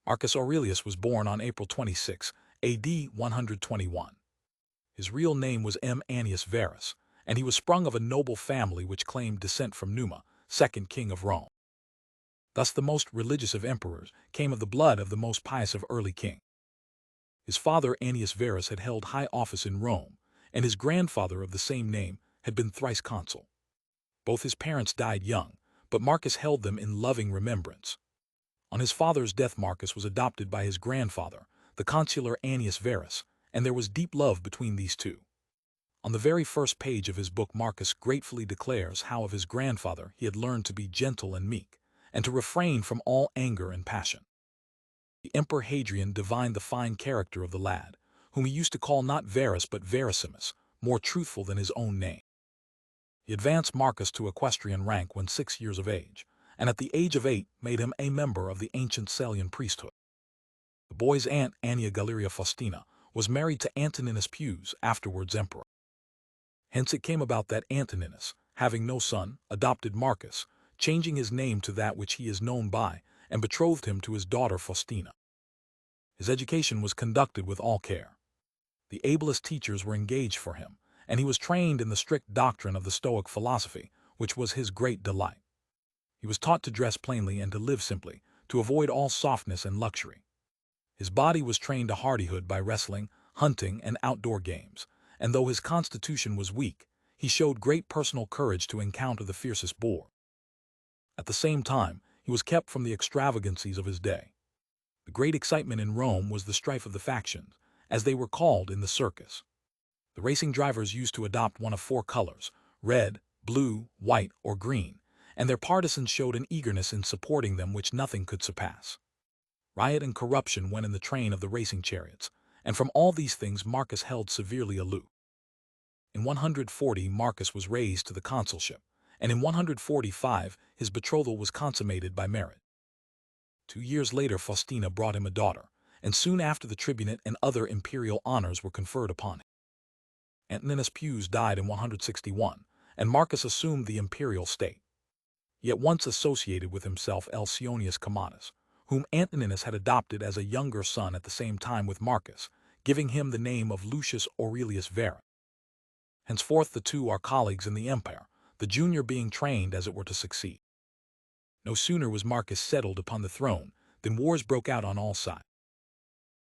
Marcus Aurelius was born on April 26, AD 121. His real name was M. Annius Verus, and he was sprung of a noble family which claimed descent from Numa, second king of Rome. Thus the most religious of emperors came of the blood of the most pious of early kings. His father Annius Verus had held high office in Rome, and his grandfather of the same name had been thrice consul. Both his parents died young, but Marcus held them in loving remembrance. On his father's death Marcus was adopted by his grandfather, the consular Annius Verus, and there was deep love between these two. On the very first page of his book Marcus gratefully declares how of his grandfather he had learned to be gentle and meek, and to refrain from all anger and passion. The Emperor Hadrian divined the fine character of the lad, whom he used to call not Verus but Vericimus, more truthful than his own name. He advanced Marcus to equestrian rank when 6 years of age, and at the age of 8 made him a member of the ancient Salian priesthood. The boy's aunt, Annia Galeria Faustina, was married to Antoninus Pius, afterwards emperor. Hence it came about that Antoninus, having no son, adopted Marcus, changing his name to that which he is known by, and betrothed him to his daughter Faustina. His education was conducted with all care. The ablest teachers were engaged for him, and he was trained in the strict doctrine of the Stoic philosophy, which was his great delight. He was taught to dress plainly and to live simply, to avoid all softness and luxury. His body was trained to hardihood by wrestling, hunting, and outdoor games, and though his constitution was weak, he showed great personal courage to encounter the fiercest boar. At the same time, he was kept from the extravagancies of his day. The great excitement in Rome was the strife of the factions, as they were called in the circus. The racing drivers used to adopt one of 4 colors, red, blue, white, or green, and their partisans showed an eagerness in supporting them which nothing could surpass. Riot and corruption went in the train of the racing chariots, and from all these things Marcus held severely aloof. In 140 Marcus was raised to the consulship, and in 145 his betrothal was consummated by marriage. 2 years later Faustina brought him a daughter, and soon after the tribunate and other imperial honors were conferred upon him. Antoninus Pius died in 161, and Marcus assumed the imperial state. He at once associated with himself Alcyoneus Commatus, whom Antoninus had adopted as a younger son at the same time with Marcus, giving him the name of Lucius Aurelius Verus. Henceforth the two are colleagues in the empire, the junior being trained as it were to succeed. No sooner was Marcus settled upon the throne than wars broke out on all sides.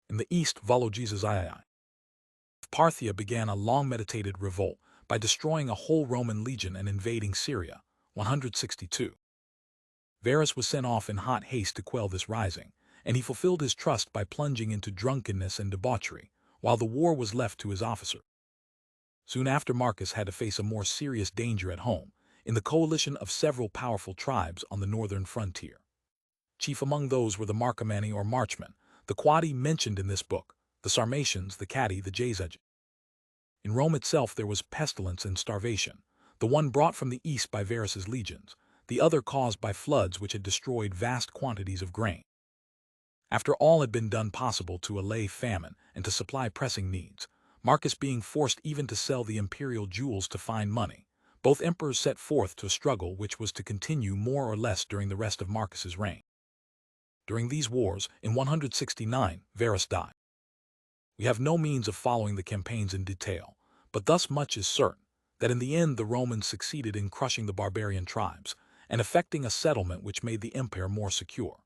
In the east, Vologeses II of Parthia began a long-meditated revolt by destroying a whole Roman legion and invading Syria, 162. Verus was sent off in hot haste to quell this rising, and he fulfilled his trust by plunging into drunkenness and debauchery, while the war was left to his officers. Soon after Marcus had to face a more serious danger at home, in the coalition of several powerful tribes on the northern frontier. Chief among those were the Marcomanni or Marchmen, the Quadi mentioned in this book, the Sarmatians, the Catti, the Jazyges. In Rome itself there was pestilence and starvation, the one brought from the east by Verus's legions, the other caused by floods which had destroyed vast quantities of grain. After all had been done possible to allay famine and to supply pressing needs, Marcus being forced even to sell the imperial jewels to find money, both emperors set forth to a struggle which was to continue more or less during the rest of Marcus's reign. During these wars, in 169, Verus died. We have no means of following the campaigns in detail, but thus much is certain, that in the end the Romans succeeded in crushing the barbarian tribes and effecting a settlement which made the empire more secure.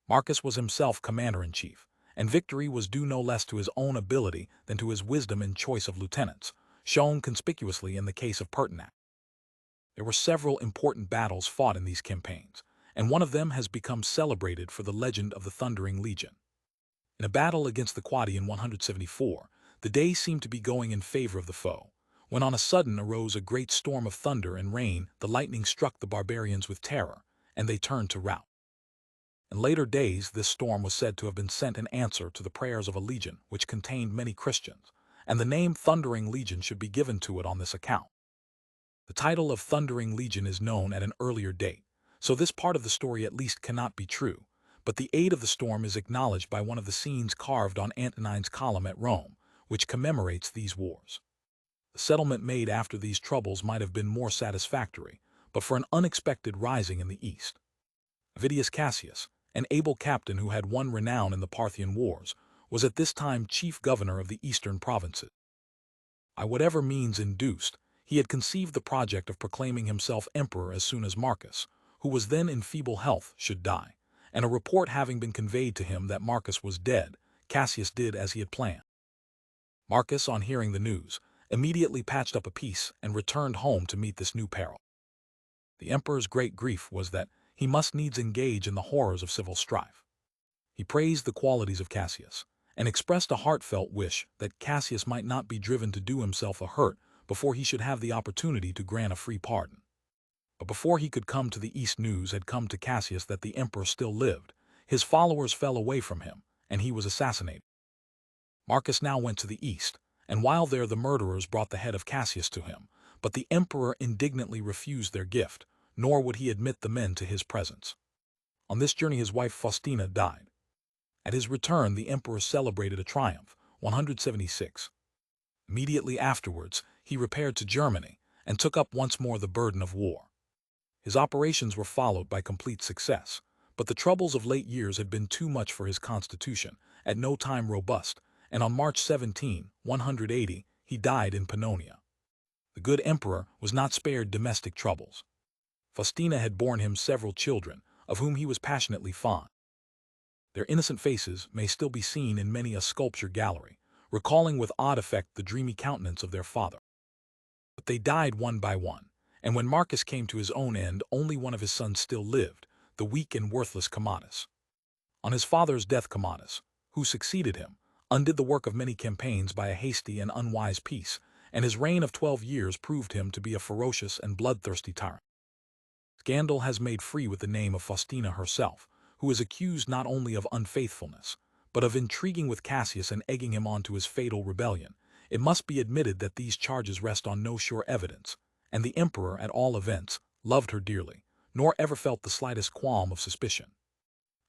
Marcus was himself commander-in-chief, and victory was due no less to his own ability than to his wisdom in choice of lieutenants, shown conspicuously in the case of Pertinax. There were several important battles fought in these campaigns, and one of them has become celebrated for the legend of the Thundering Legion. In a battle against the Quadi in 174, the day seemed to be going in favor of the foe, when on a sudden arose a great storm of thunder and rain. The lightning struck the barbarians with terror, and they turned to rout. In later days this storm was said to have been sent in answer to the prayers of a legion which contained many Christians, and the name Thundering Legion should be given to it on this account. The title of Thundering Legion is known at an earlier date, so this part of the story at least cannot be true, but the aid of the storm is acknowledged by one of the scenes carved on Antonine's column at Rome, which commemorates these wars. The settlement made after these troubles might have been more satisfactory, but for an unexpected rising in the east. Avidius Cassius, an able captain who had won renown in the Parthian Wars, was at this time chief governor of the eastern provinces. By whatever means induced, he had conceived the project of proclaiming himself emperor as soon as Marcus, who was then in feeble health, should die, and a report having been conveyed to him that Marcus was dead, Cassius did as he had planned. Marcus, on hearing the news, immediately patched up a peace and returned home to meet this new peril. The emperor's great grief was that he must needs engage in the horrors of civil strife. He praised the qualities of Cassius, and expressed a heartfelt wish that Cassius might not be driven to do himself a hurt before he should have the opportunity to grant a free pardon. But before he could come to the east, news had come to Cassius that the emperor still lived. His followers fell away from him, and he was assassinated. Marcus now went to the east, and while there the murderers brought the head of Cassius to him, but the emperor indignantly refused their gift, nor would he admit the men to his presence. On this journey his wife Faustina died. At his return the emperor celebrated a triumph, 176. Immediately afterwards he repaired to Germany and took up once more the burden of war. His operations were followed by complete success, but the troubles of late years had been too much for his constitution, at no time robust, and on March 17, 180, he died in Pannonia. The good emperor was not spared domestic troubles. Faustina had borne him several children, of whom he was passionately fond. Their innocent faces may still be seen in many a sculpture gallery, recalling with odd effect the dreamy countenance of their father. But they died one by one, and when Marcus came to his own end, only one of his sons still lived, the weak and worthless Commodus. On his father's death Commodus, who succeeded him, undid the work of many campaigns by a hasty and unwise peace, and his reign of 12 years proved him to be a ferocious and bloodthirsty tyrant. Scandal has made free with the name of Faustina herself, who is accused not only of unfaithfulness, but of intriguing with Cassius and egging him on to his fatal rebellion. It must be admitted that these charges rest on no sure evidence, and the emperor, at all events, loved her dearly, nor ever felt the slightest qualm of suspicion.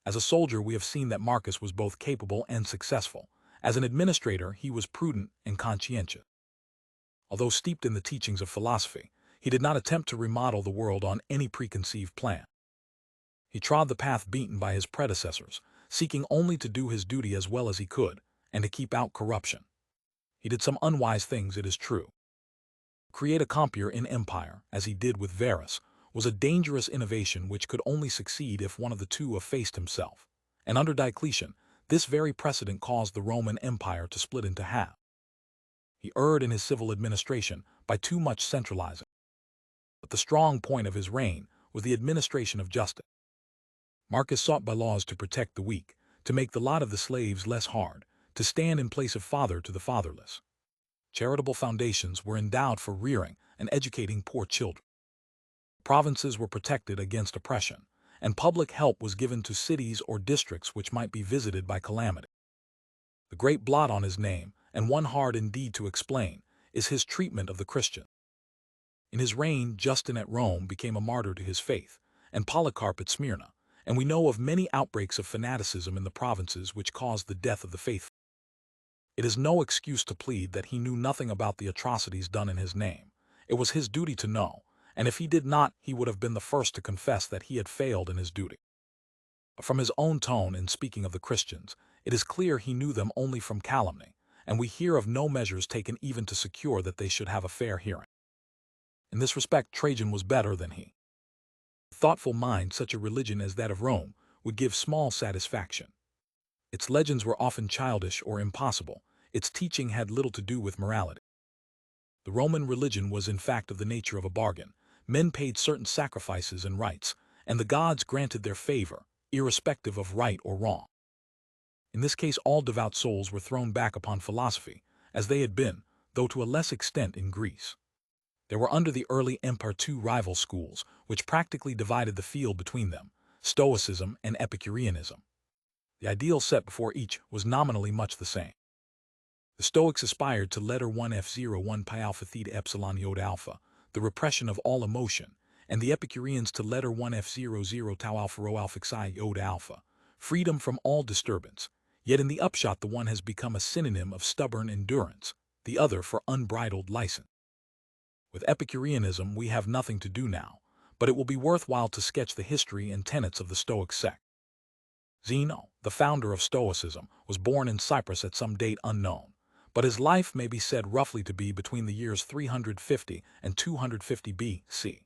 As a soldier we have seen that Marcus was both capable and successful. As an administrator he was prudent and conscientious. Although steeped in the teachings of philosophy, he did not attempt to remodel the world on any preconceived plan. He trod the path beaten by his predecessors, seeking only to do his duty as well as he could, and to keep out corruption. He did some unwise things, it is true. Create a compeer in empire, as he did with Varus, was a dangerous innovation which could only succeed if one of the two effaced himself, and under Diocletian, this very precedent caused the Roman Empire to split into half. He erred in his civil administration by too much centralizing. But the strong point of his reign was the administration of justice. Marcus sought by laws to protect the weak, to make the lot of the slaves less hard, to stand in place of father to the fatherless. Charitable foundations were endowed for rearing and educating poor children. Provinces were protected against oppression, and public help was given to cities or districts which might be visited by calamity. The great blot on his name, and one hard indeed to explain, is his treatment of the Christians. In his reign, Justin at Rome became a martyr to his faith, and Polycarp at Smyrna, and we know of many outbreaks of fanaticism in the provinces which caused the death of the faithful. It is no excuse to plead that he knew nothing about the atrocities done in his name. It was his duty to know, and if he did not, he would have been the first to confess that he had failed in his duty. But from his own tone in speaking of the Christians, it is clear he knew them only from calumny, and we hear of no measures taken even to secure that they should have a fair hearing. In this respect Trajan was better than he. A thoughtful mind, such a religion as that of Rome, would give small satisfaction. Its legends were often childish or impossible. Its teaching had little to do with morality. The Roman religion was in fact of the nature of a bargain. Men paid certain sacrifices and rites, and the gods granted their favor, irrespective of right or wrong. In this case all devout souls were thrown back upon philosophy, as they had been, though to a less extent in Greece. There were under the early empire two rival schools, which practically divided the field between them, Stoicism and Epicureanism. The ideal set before each was nominally much the same. The Stoics aspired to letter 1 F01 pi alpha theta epsilon iota alpha, the repression of all emotion, and the Epicureans to letter 1 F00 tau alpha rho alpha xi iota alpha, freedom from all disturbance, yet in the upshot the one has become a synonym of stubborn endurance, the other for unbridled license. With Epicureanism we have nothing to do now, but it will be worthwhile to sketch the history and tenets of the Stoic sect. Zeno, the founder of Stoicism, was born in Cyprus at some date unknown, but his life may be said roughly to be between the years 350 and 250 B.C.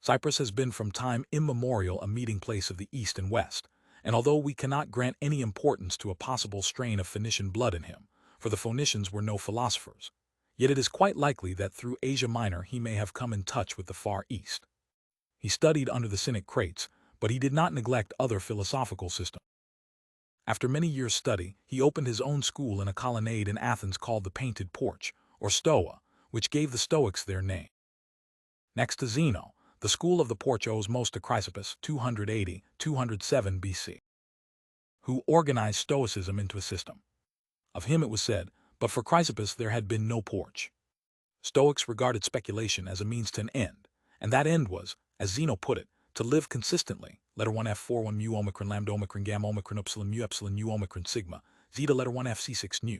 Cyprus has been from time immemorial a meeting place of the East and West, and although we cannot grant any importance to a possible strain of Phoenician blood in him, for the Phoenicians were no philosophers, yet it is quite likely that through Asia Minor he may have come in touch with the Far East. He studied under the Cynic Crates, but he did not neglect other philosophical systems. After many years' study, he opened his own school in a colonnade in Athens called the Painted Porch, or Stoa, which gave the Stoics their name. Next to Zeno, the school of the Porch owes most to Chrysippus, 280-207 BC, who organized Stoicism into a system. Of him it was said, but for Chrysippus there had been no porch. Stoics regarded speculation as a means to an end, and that end was, as Zeno put it, to live consistently, letter 1 F4 1 mu omicron lambda omicron gamma omicron upsilon mu omicron sigma, zeta letter 1 FC6 nu,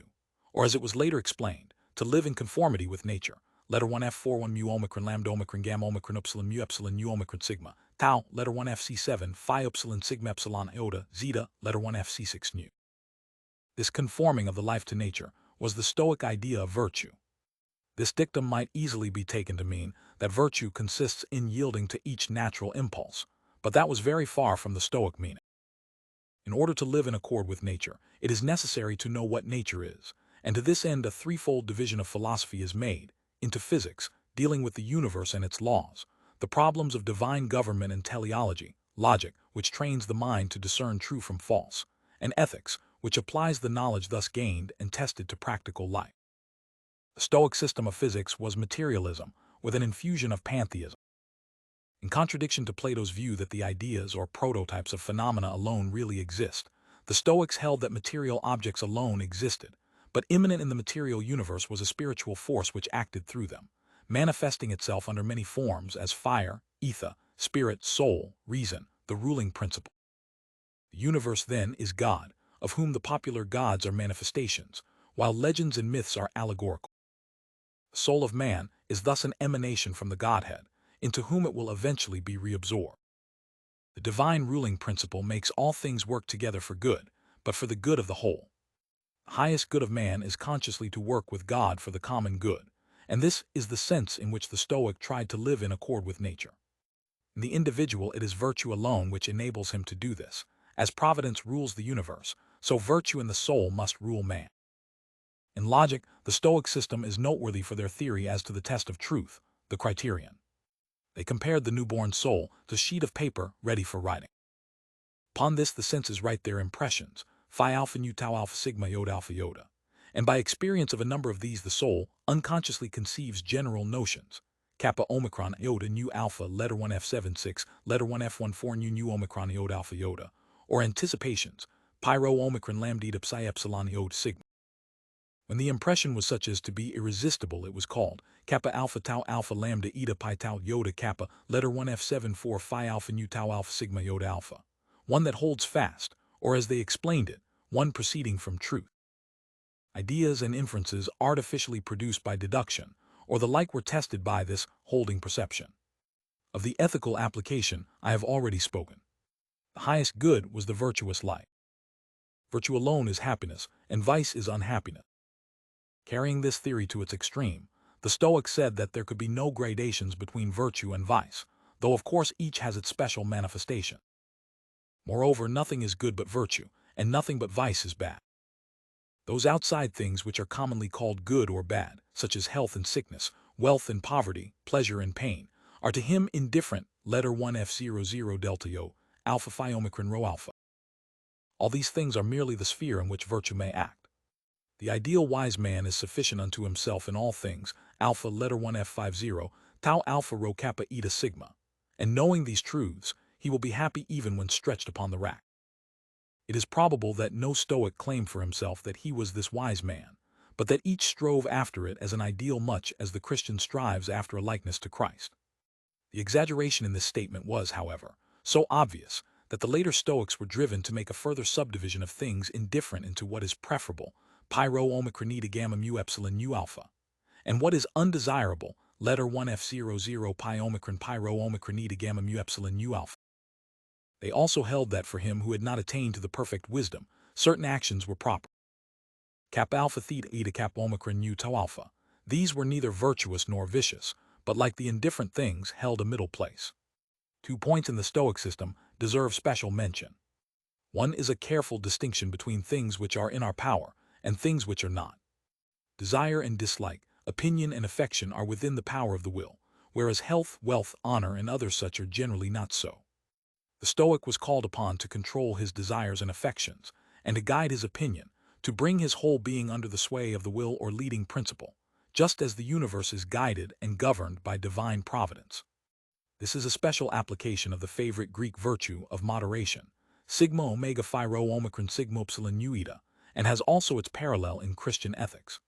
or as it was later explained, to live in conformity with nature, letter 1 F4 1 mu omicron lambda omicron gamma omicron upsilon mu omicron sigma, tau letter 1 FC7 phi upsilon sigma epsilon iota zeta letter 1 FC6 nu. This conforming of the life to nature was the Stoic idea of virtue. This dictum might easily be taken to mean that virtue consists in yielding to each natural impulse, but that was very far from the Stoic meaning. In order to live in accord with nature, it is necessary to know what nature is, and to this end a threefold division of philosophy is made, into physics, dealing with the universe and its laws, the problems of divine government and teleology, logic, which trains the mind to discern true from false, and ethics, which applies the knowledge thus gained and tested to practical life. The Stoic system of physics was materialism, with an infusion of pantheism. In contradiction to Plato's view that the ideas or prototypes of phenomena alone really exist, the Stoics held that material objects alone existed, but immanent in the material universe was a spiritual force which acted through them, manifesting itself under many forms as fire, ether, spirit, soul, reason, the ruling principle. The universe, then, is God, of whom the popular gods are manifestations, while legends and myths are allegorical. The soul of man is thus an emanation from the Godhead, into whom it will eventually be reabsorbed. The divine ruling principle makes all things work together for good, but for the good of the whole. The highest good of man is consciously to work with God for the common good, and this is the sense in which the Stoic tried to live in accord with nature. In the individual it is virtue alone which enables him to do this. As providence rules the universe, so virtue in the soul must rule man. In logic, the Stoic system is noteworthy for their theory as to the test of truth, the criterion. They compared the newborn soul to a sheet of paper ready for writing. Upon this the senses write their impressions, phi alpha nu tau alpha sigma iota alpha iota, and by experience of a number of these the soul unconsciously conceives general notions, kappa omicron iota nu alpha letter 1 F76 letter 1 F14 nu omicron iota alpha iota, or anticipations, pyro omicron lambda psi epsilon iota sigma. When the impression was such as to be irresistible, it was called kappa alpha tau alpha lambda eta pi tau iota kappa letter 1 F74 phi alpha nu tau alpha sigma iota alpha, one that holds fast, or as they explained it, one proceeding from truth. Ideas and inferences artificially produced by deduction, or the like, were tested by this holding perception. Of the ethical application I have already spoken. The highest good was the virtuous life. Virtue alone is happiness, and vice is unhappiness. Carrying this theory to its extreme, the Stoics said that there could be no gradations between virtue and vice, though of course each has its special manifestation. Moreover, nothing is good but virtue, and nothing but vice is bad. Those outside things which are commonly called good or bad, such as health and sickness, wealth and poverty, pleasure and pain, are to him indifferent, letter 1 F00 delta O, alpha phi omicron rho alpha. All these things are merely the sphere in which virtue may act. The ideal wise man is sufficient unto himself in all things, alpha letter 1 F50, tau alpha rho kappa eta sigma, and knowing these truths, he will be happy even when stretched upon the rack. It is probable that no Stoic claimed for himself that he was this wise man, but that each strove after it as an ideal much as the Christian strives after a likeness to Christ. The exaggeration in this statement was, however, so obvious that the later Stoics were driven to make a further subdivision of things indifferent into what is preferable, pi rho omicron eta gamma mu epsilon nu alpha, and what is undesirable, letter 1 F00 pi rho omicron eta gamma mu epsilon nu alpha. They also held that for him who had not attained to the perfect wisdom, certain actions were proper. Kappa alpha theta eta kappa omicron nu tau alpha. These were neither virtuous nor vicious, but like the indifferent things held a middle place. 2 points in the Stoic system deserve special mention. One is a careful distinction between things which are in our power and things which are not. Desire and dislike, opinion and affection are within the power of the will, whereas health, wealth, honor, and other such are generally not so. The Stoic was called upon to control his desires and affections, and to guide his opinion, to bring his whole being under the sway of the will or leading principle, just as the universe is guided and governed by divine providence. This is a special application of the favorite Greek virtue of moderation, sigma omega phi rho omicron sigma epsilon nu eta, and has also its parallel in Christian ethics.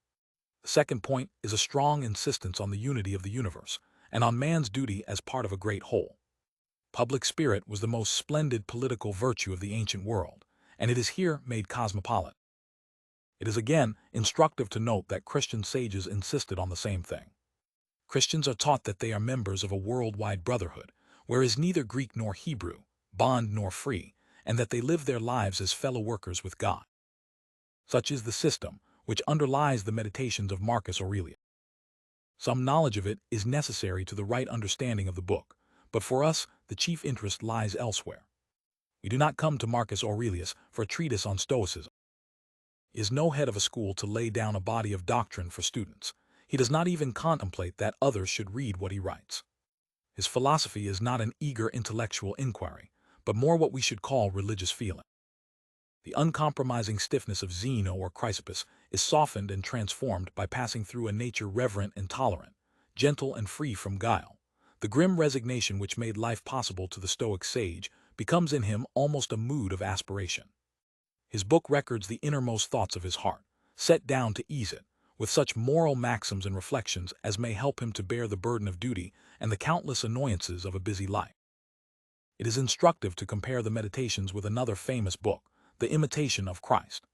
The second point is a strong insistence on the unity of the universe, and on man's duty as part of a great whole. Public spirit was the most splendid political virtue of the ancient world, and it is here made cosmopolitan. It is again instructive to note that Christian sages insisted on the same thing. Christians are taught that they are members of a worldwide brotherhood, where is neither Greek nor Hebrew, bond nor free, and that they live their lives as fellow workers with God. Such is the system which underlies the Meditations of Marcus Aurelius. Some knowledge of it is necessary to the right understanding of the book, but for us the chief interest lies elsewhere. We do not come to Marcus Aurelius for a treatise on Stoicism. He is no head of a school to lay down a body of doctrine for students. He does not even contemplate that others should read what he writes. His philosophy is not an eager intellectual inquiry, but more what we should call religious feeling. The uncompromising stiffness of Zeno or Chrysippus is softened and transformed by passing through a nature reverent and tolerant, gentle and free from guile. The grim resignation which made life possible to the Stoic sage becomes in him almost a mood of aspiration. His book records the innermost thoughts of his heart, set down to ease it, with such moral maxims and reflections as may help him to bear the burden of duty and the countless annoyances of a busy life. It is instructive to compare the Meditations with another famous book, The Imitation of Christ.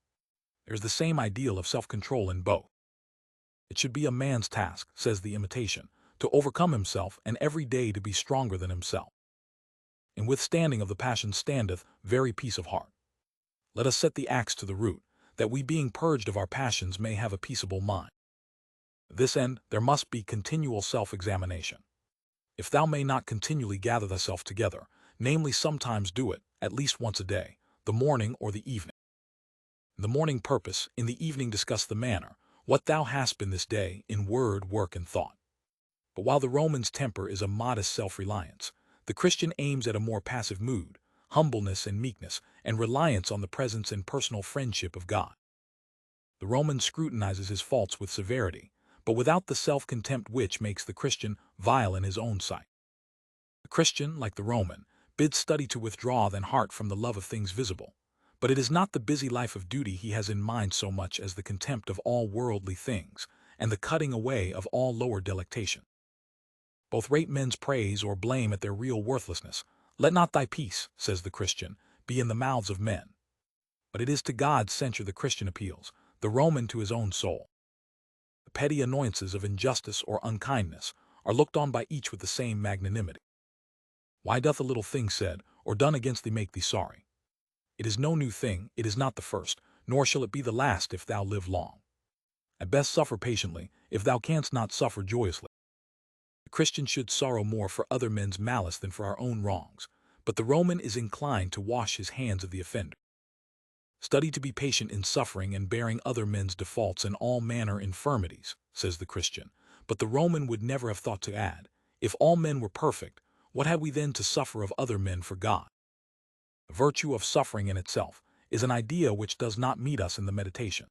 There is the same ideal of self-control in both. It should be a man's task, says the Imitation, to overcome himself and every day to be stronger than himself. In withstanding of the passions standeth very peace of heart. Let us set the axe to the root, that we being purged of our passions may have a peaceable mind. To this end there must be continual self-examination. If thou may not continually gather thyself together, namely sometimes do it, at least once a day, the morning or the evening. In the morning purpose, in the evening discuss the manner, what thou hast been this day, in word, work, and thought. But while the Roman's temper is a modest self-reliance, the Christian aims at a more passive mood, humbleness and meekness, and reliance on the presence and personal friendship of God. The Roman scrutinizes his faults with severity, but without the self-contempt which makes the Christian vile in his own sight. The Christian, like the Roman, bids study to withdraw than heart from the love of things visible, but it is not the busy life of duty he has in mind so much as the contempt of all worldly things, and the cutting away of all lower delectation. Both rate men's praise or blame at their real worthlessness. Let not thy peace, says the Christian, be in the mouths of men. But it is to God's censure the Christian appeals, the Roman to his own soul. The petty annoyances of injustice or unkindness are looked on by each with the same magnanimity. Why doth a little thing said or done against thee make thee sorry? It is no new thing, it is not the first, nor shall it be the last if thou live long. At best suffer patiently, if thou canst not suffer joyously. The Christian should sorrow more for other men's malice than for our own wrongs, but the Roman is inclined to wash his hands of the offender. Study to be patient in suffering and bearing other men's defaults and all manner infirmities, says the Christian, but the Roman would never have thought to add, if all men were perfect, what had we then to suffer of other men for God? The virtue of suffering in itself is an idea which does not meet us in the Meditation.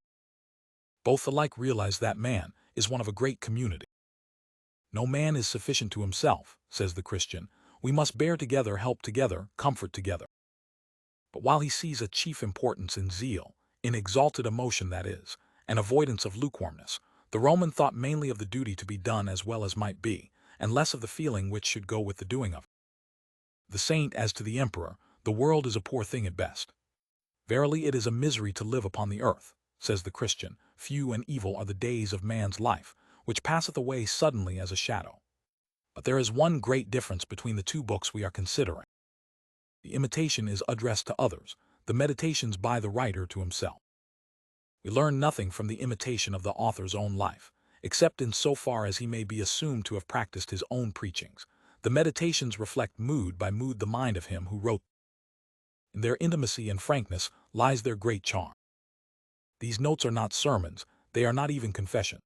Both alike realize that man is one of a great community. No man is sufficient to himself, says the Christian. We must bear together, help together, comfort together. But while he sees a chief importance in zeal, in exalted emotion that is, and avoidance of lukewarmness, the Roman thought mainly of the duty to be done as well as might be, and less of the feeling which should go with the doing of it. The saint as to the emperor, the world is a poor thing at best. Verily it is a misery to live upon the earth, says the Christian. Few and evil are the days of man's life, which passeth away suddenly as a shadow. But there is one great difference between the two books we are considering. The imitation is addressed to others, the meditations by the writer to himself. We learn nothing from the imitation of the author's own life, except in so far as he may be assumed to have practiced his own preachings. The meditations reflect mood by mood the mind of him who wrote. In their intimacy and frankness lies their great charm. These notes are not sermons, they are not even confession.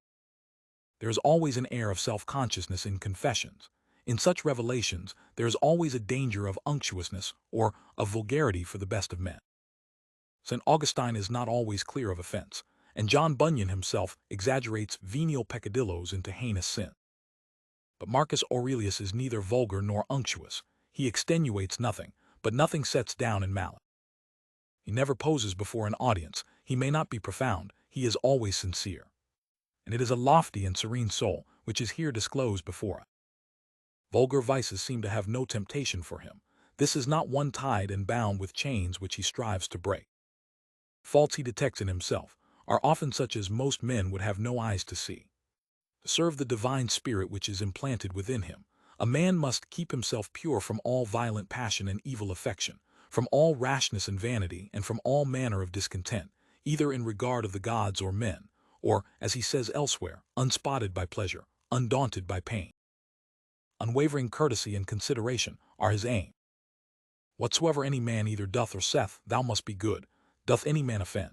There is always an air of self-consciousness in confessions. In such revelations, there is always a danger of unctuousness or of vulgarity for the best of men. St. Augustine is not always clear of offense, and John Bunyan himself exaggerates venial peccadillos into heinous sin. But Marcus Aurelius is neither vulgar nor unctuous. He extenuates nothing, but nothing sets down in malice. He never poses before an audience. He may not be profound, he is always sincere. And it is a lofty and serene soul which is here disclosed before us. Vulgar vices seem to have no temptation for him. This is not one tied and bound with chains which he strives to break. Faults he detects in himself are often such as most men would have no eyes to see. To serve the divine spirit which is implanted within him, a man must keep himself pure from all violent passion and evil affection, from all rashness and vanity, and from all manner of discontent, either in regard of the gods or men, or, as he says elsewhere, unspotted by pleasure, undaunted by pain. Unwavering courtesy and consideration are his aim. Whatsoever any man either doth or saith, thou must be good. Doth any man offend?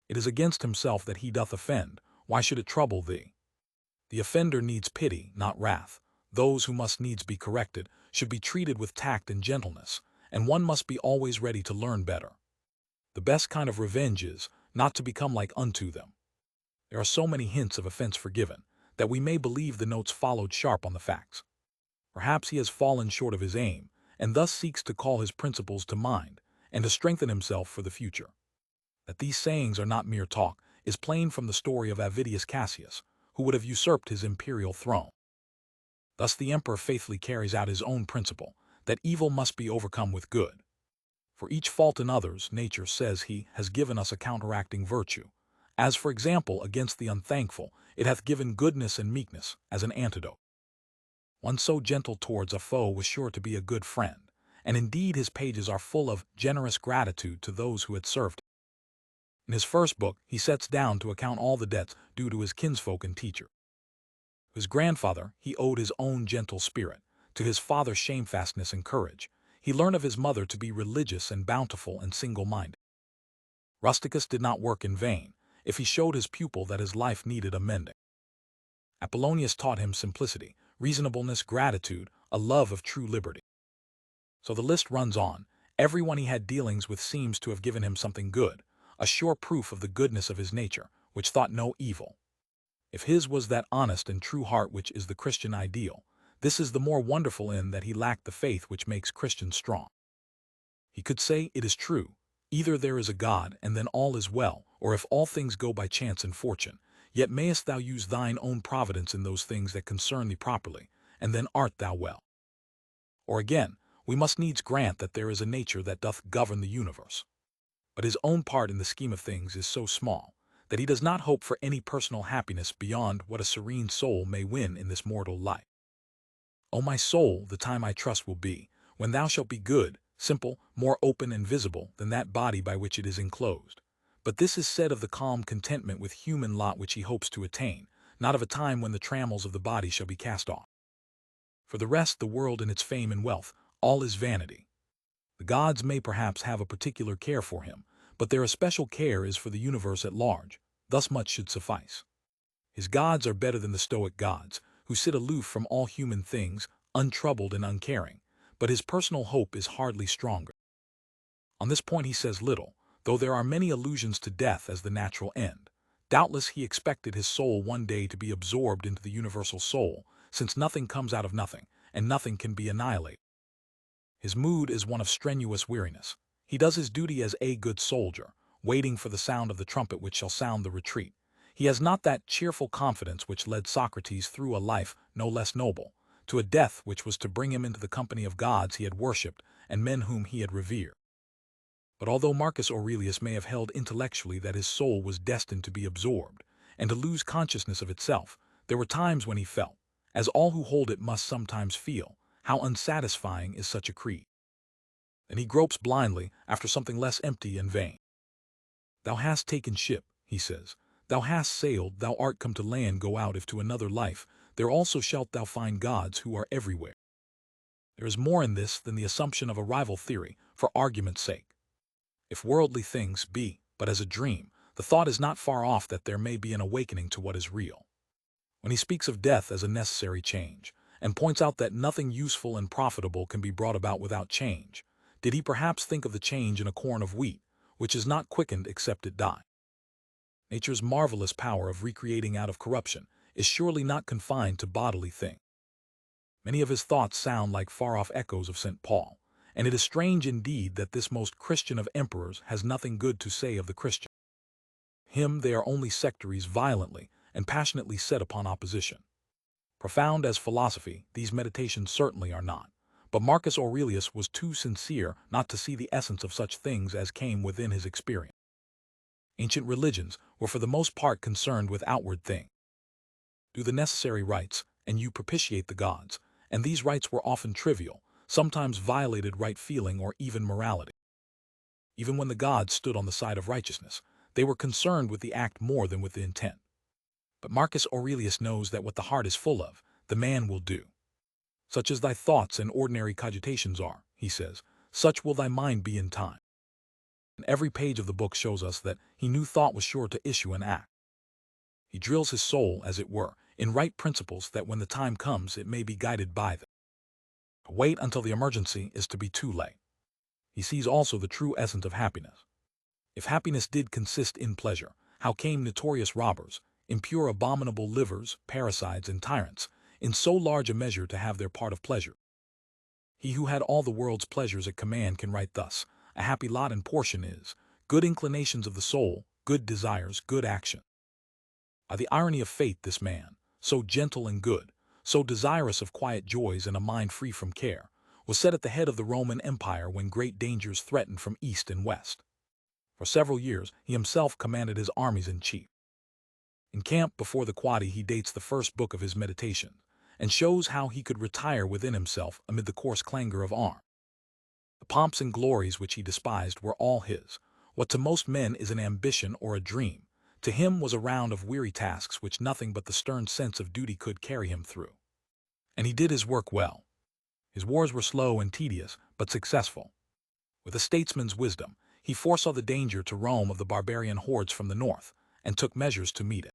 It is against himself that he doth offend. Why should it trouble thee? The offender needs pity, not wrath. Those who must needs be corrected should be treated with tact and gentleness, and one must be always ready to learn better. The best kind of revenge is not to become like unto them. There are so many hints of offense forgiven that we may believe the notes followed sharp on the facts. Perhaps he has fallen short of his aim, and thus seeks to call his principles to mind, and to strengthen himself for the future. That these sayings are not mere talk is plain from the story of Avidius Cassius, who would have usurped his imperial throne. Thus the emperor faithfully carries out his own principle, that evil must be overcome with good. For each fault in others, nature says he has given us a counteracting virtue. As, for example, against the unthankful, it hath given goodness and meekness as an antidote. One so gentle towards a foe was sure to be a good friend, and indeed his pages are full of generous gratitude to those who had served him. In his first book, he sets down to account all the debts due to his kinsfolk and teacher. To his grandfather, he owed his own gentle spirit, to his father shamefastness and courage. He learned of his mother to be religious and bountiful and single-minded. Rusticus did not work in vain, if he showed his pupil that his life needed amending. Apollonius taught him simplicity, reasonableness, gratitude, a love of true liberty. So the list runs on. Everyone he had dealings with seems to have given him something good, a sure proof of the goodness of his nature, which thought no evil. If his was that honest and true heart which is the Christian ideal, this is the more wonderful in that he lacked the faith which makes Christians strong. He could say, it is true, either there is a God, and then all is well, or if all things go by chance and fortune, yet mayest thou use thine own providence in those things that concern thee properly, and then art thou well. Or again, we must needs grant that there is a nature that doth govern the universe. But his own part in the scheme of things is so small, that he does not hope for any personal happiness beyond what a serene soul may win in this mortal life. O my soul, the time I trust will be, when thou shalt be good, simple, more open and visible than that body by which it is enclosed. But this is said of the calm contentment with human lot which he hopes to attain, not of a time when the trammels of the body shall be cast off. For the rest, the world and its fame and wealth, all is vanity. The gods may perhaps have a particular care for him, but their especial care is for the universe at large. Thus much should suffice. His gods are better than the Stoic gods, who sit aloof from all human things, untroubled and uncaring, but his personal hope is hardly stronger. On this point he says little, though there are many allusions to death as the natural end. Doubtless he expected his soul one day to be absorbed into the universal soul, since nothing comes out of nothing, and nothing can be annihilated. His mood is one of strenuous weariness. He does his duty as a good soldier, waiting for the sound of the trumpet which shall sound the retreat. He has not that cheerful confidence which led Socrates through a life no less noble, to a death which was to bring him into the company of gods he had worshipped and men whom he had revered. But although Marcus Aurelius may have held intellectually that his soul was destined to be absorbed, and to lose consciousness of itself, there were times when he felt, as all who hold it must sometimes feel, how unsatisfying is such a creed. and he gropes blindly after something less empty and vain. Thou hast taken ship, he says. Thou hast sailed, thou art come to land, go out if to another life. There also shalt thou find gods who are everywhere. There is more in this than the assumption of a rival theory, for argument's sake. If worldly things be but as a dream, the thought is not far off that there may be an awakening to what is real. When he speaks of death as a necessary change, and points out that nothing useful and profitable can be brought about without change, did he perhaps think of the change in a corn of wheat, which is not quickened except it die? Nature's marvelous power of recreating out of corruption is surely not confined to bodily things. Many of his thoughts sound like far-off echoes of St. Paul, and it is strange indeed that this most Christian of emperors has nothing good to say of the Christian. Him they are only sectaries violently and passionately set upon opposition. Profound as philosophy, these meditations certainly are not, but Marcus Aurelius was too sincere not to see the essence of such things as came within his experience. Ancient religions were for the most part concerned with outward things. Do the necessary rites, and you propitiate the gods, and these rites were often trivial, sometimes violated right feeling or even morality. Even when the gods stood on the side of righteousness, they were concerned with the act more than with the intent. But Marcus Aurelius knows that what the heart is full of, the man will do. Such as thy thoughts and ordinary cogitations are, he says, such will thy mind be in time. And every page of the book shows us that he knew thought was sure to issue an act. He drills his soul, as it were, in right principles that when the time comes it may be guided by them. Wait until the emergency is to be too late. He sees also the true essence of happiness. If happiness did consist in pleasure, how came notorious robbers, impure abominable livers, parricides, and tyrants, in so large a measure to have their part of pleasure? He who had all the world's pleasures at command can write thus: a happy lot and portion is, good inclinations of the soul, good desires, good action. By the irony of fate this man, so gentle and good, so desirous of quiet joys and a mind free from care, was set at the head of the Roman Empire when great dangers threatened from east and west. For several years he himself commanded his armies in chief. In camp before the Quadi he dates the first book of his Meditation, and shows how he could retire within himself amid the coarse clangor of arms. The pomps and glories which he despised were all his. What to most men is an ambition or a dream, to him was a round of weary tasks which nothing but the stern sense of duty could carry him through. And he did his work well. His wars were slow and tedious, but successful. With a statesman's wisdom, he foresaw the danger to Rome of the barbarian hordes from the north, and took measures to meet it.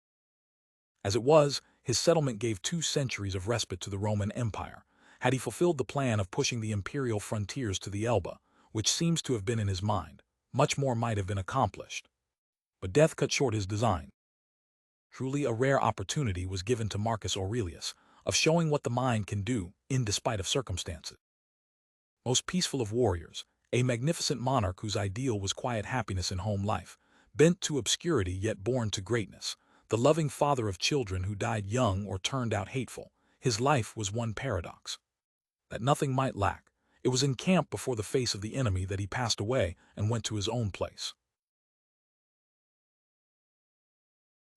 As it was, his settlement gave 2 centuries of respite to the Roman Empire. Had he fulfilled the plan of pushing the imperial frontiers to the Elbe, which seems to have been in his mind, much more might have been accomplished. But death cut short his design. Truly a rare opportunity was given to Marcus Aurelius of showing what the mind can do in despite of circumstances. Most peaceful of warriors, a magnificent monarch whose ideal was quiet happiness in home life, bent to obscurity yet born to greatness, the loving father of children who died young or turned out hateful, his life was one paradox. That nothing might lack, it was in camp before the face of the enemy that he passed away and went to his own place.